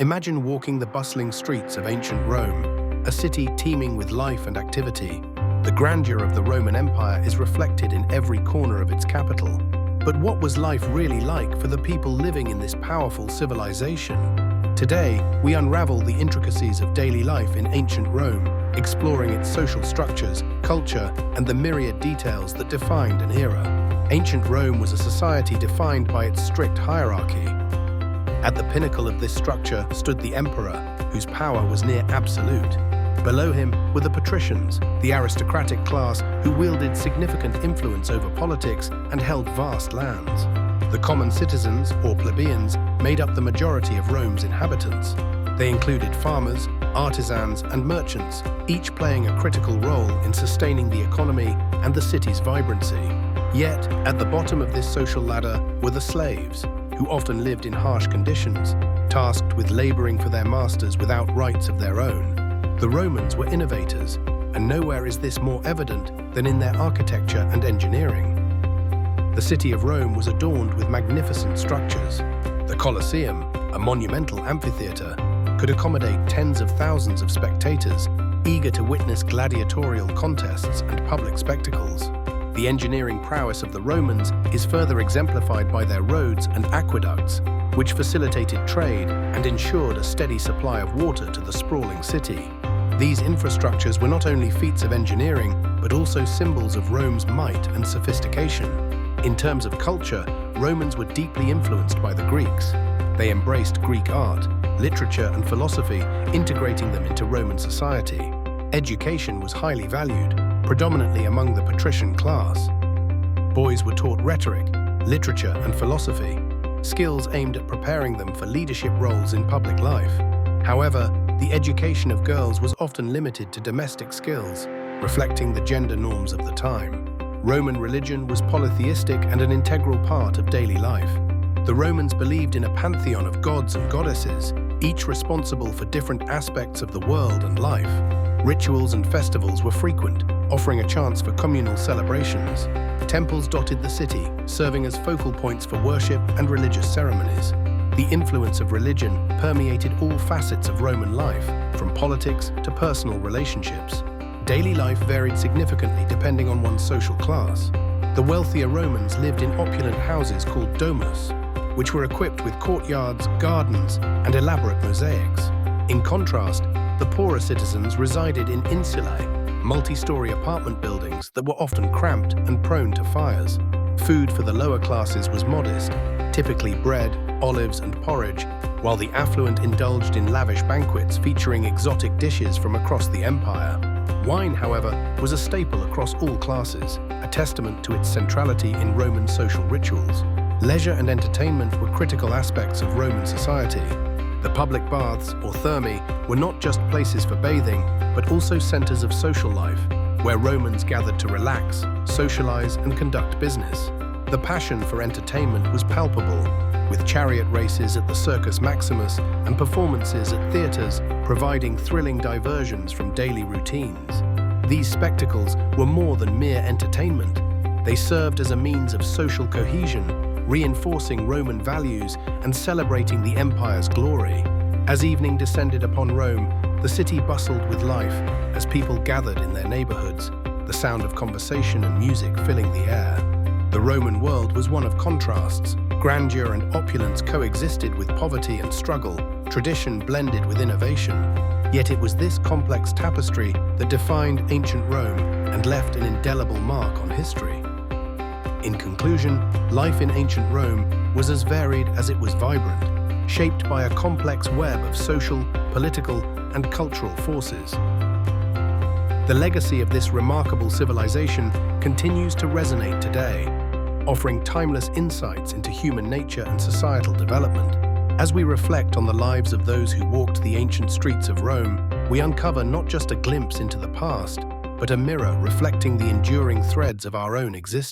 Imagine walking the bustling streets of ancient Rome, a city teeming with life and activity. The grandeur of the Roman Empire is reflected in every corner of its capital. But what was life really like for the people living in this powerful civilization? Today, we unravel the intricacies of daily life in ancient Rome, exploring its social structures, culture, and the myriad details that defined an era. Ancient Rome was a society defined by its strict hierarchy. At the pinnacle of this structure stood the emperor, whose power was near absolute. Below him were the patricians, the aristocratic class who wielded significant influence over politics and held vast lands. The common citizens, or plebeians, made up the majority of Rome's inhabitants. They included farmers, artisans, and merchants, each playing a critical role in sustaining the economy and the city's vibrancy. Yet, at the bottom of this social ladder were the slaves, who often lived in harsh conditions, tasked with laboring for their masters without rights of their own. The Romans were innovators, and nowhere is this more evident than in their architecture and engineering. The city of Rome was adorned with magnificent structures. The Colosseum, a monumental amphitheater, could accommodate tens of thousands of spectators, eager to witness gladiatorial contests and public spectacles. The engineering prowess of the Romans is further exemplified by their roads and aqueducts, which facilitated trade and ensured a steady supply of water to the sprawling city. These infrastructures were not only feats of engineering, but also symbols of Rome's might and sophistication. In terms of culture, Romans were deeply influenced by the Greeks. They embraced Greek art, literature, and philosophy, integrating them into Roman society. Education was highly valued, predominantly among the patrician class. Boys were taught rhetoric, literature, and philosophy, skills aimed at preparing them for leadership roles in public life. However, the education of girls was often limited to domestic skills, reflecting the gender norms of the time. Roman religion was polytheistic and an integral part of daily life. The Romans believed in a pantheon of gods and goddesses, each responsible for different aspects of the world and life. Rituals and festivals were frequent, offering a chance for communal celebrations. Temples dotted the city, serving as focal points for worship and religious ceremonies. The influence of religion permeated all facets of Roman life, from politics to personal relationships. Daily life varied significantly depending on one's social class. The wealthier Romans lived in opulent houses called domus, which were equipped with courtyards, gardens, and elaborate mosaics. In contrast, the poorer citizens resided in insulae, multi-story apartment buildings that were often cramped and prone to fires. Food for the lower classes was modest, typically bread, olives, and porridge, while the affluent indulged in lavish banquets featuring exotic dishes from across the empire. Wine, however, was a staple across all classes, a testament to its centrality in Roman social rituals. Leisure and entertainment were critical aspects of Roman society. The public baths, or thermae, were not just places for bathing, but also centers of social life, where Romans gathered to relax, socialize, and conduct business. The passion for entertainment was palpable, with chariot races at the Circus Maximus and performances at theaters providing thrilling diversions from daily routines. These spectacles were more than mere entertainment. They served as a means of social cohesion, reinforcing Roman values and celebrating the empire's glory. As evening descended upon Rome, the city bustled with life as people gathered in their neighborhoods, the sound of conversation and music filling the air. The Roman world was one of contrasts. Grandeur and opulence coexisted with poverty and struggle, tradition blended with innovation. Yet it was this complex tapestry that defined ancient Rome and left an indelible mark on history. In conclusion, life in ancient Rome was as varied as it was vibrant, shaped by a complex web of social, political, and cultural forces. The legacy of this remarkable civilization continues to resonate today, offering timeless insights into human nature and societal development. As we reflect on the lives of those who walked the ancient streets of Rome, we uncover not just a glimpse into the past, but a mirror reflecting the enduring threads of our own existence.